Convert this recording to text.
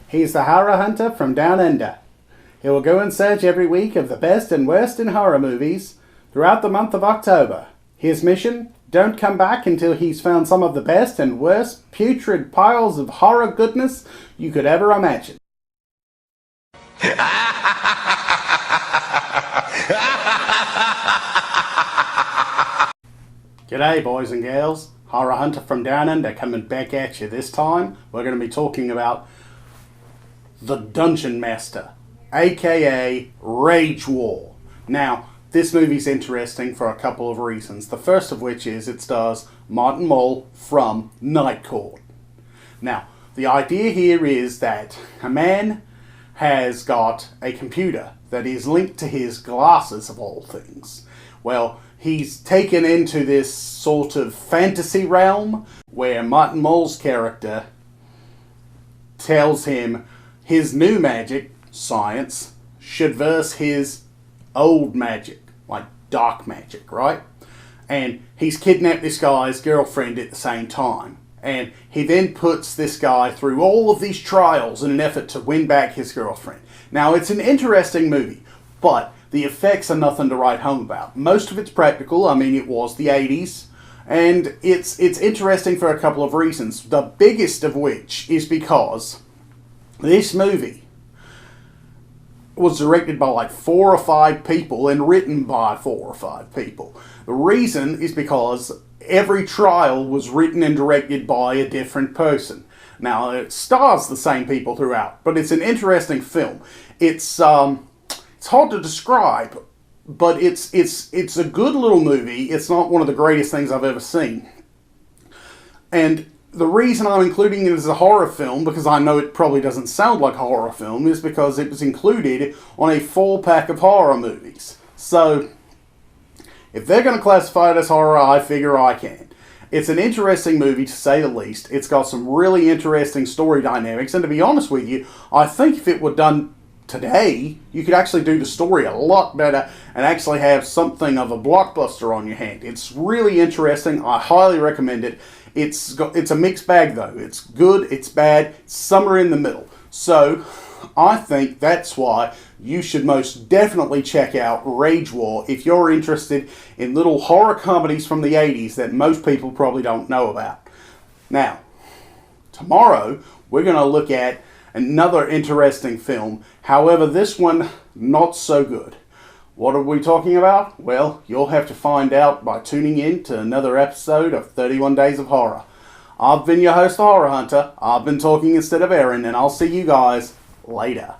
He's the horror hunter from Down Under. He will go in search every week of the best and worst in horror movies throughout the month of October. His mission? Don't come back until he's found some of the best and worst putrid piles of horror goodness you could ever imagine. G'day boys and girls, Horror Hunter from Down Under coming back at you. This time we're going to be talking about The Dungeon Master, aka Rage War. Now, this movie's interesting for a couple of reasons. The first of which is it stars Martin Mull from Night Court. Now, the idea here is that a man has got a computer that is linked to his glasses, of all things. Well, he's taken into this sort of fantasy realm where Martin Mull's character tells him his new magic, science, should verse his old magic, like dark magic, right? And he's kidnapped this guy's girlfriend at the same time. And he then puts this guy through all of these trials in an effort to win back his girlfriend. Now, it's an interesting movie, but the effects are nothing to write home about. Most of it's practical. I mean, it was the 80s. And it's interesting for a couple of reasons. The biggest of which is because this movie was directed by like 4 or 5 people and written by 4 or 5 people. The reason is because every trial was written and directed by a different person. Now, it stars the same people throughout, but it's an interesting film. It's hard to describe, but it's a good little movie. It's not one of the greatest things I've ever seen. And the reason I'm including it as a horror film, because I know it probably doesn't sound like a horror film, is because it was included on a 4-pack of horror movies. So, if they're going to classify it as horror, I figure I can. It's an interesting movie, to say the least. It's got some really interesting story dynamics, and to be honest with you, I think if it were done today, you could actually do the story a lot better and actually have something of a blockbuster on your hand. It's really interesting. I highly recommend it. It's a mixed bag though. It's good, it's bad, it's somewhere in the middle. So I think that's why you should most definitely check out Rage War if you're interested in little horror comedies from the 80s that most people probably don't know about. Now, tomorrow we're going to look at another interesting film. However, this one, not so good. What are we talking about? Well, you'll have to find out by tuning in to another episode of 31 Days of Horror. I've been your host, the Horror Hunter. I've been talking instead of Aaron, and I'll see you guys later.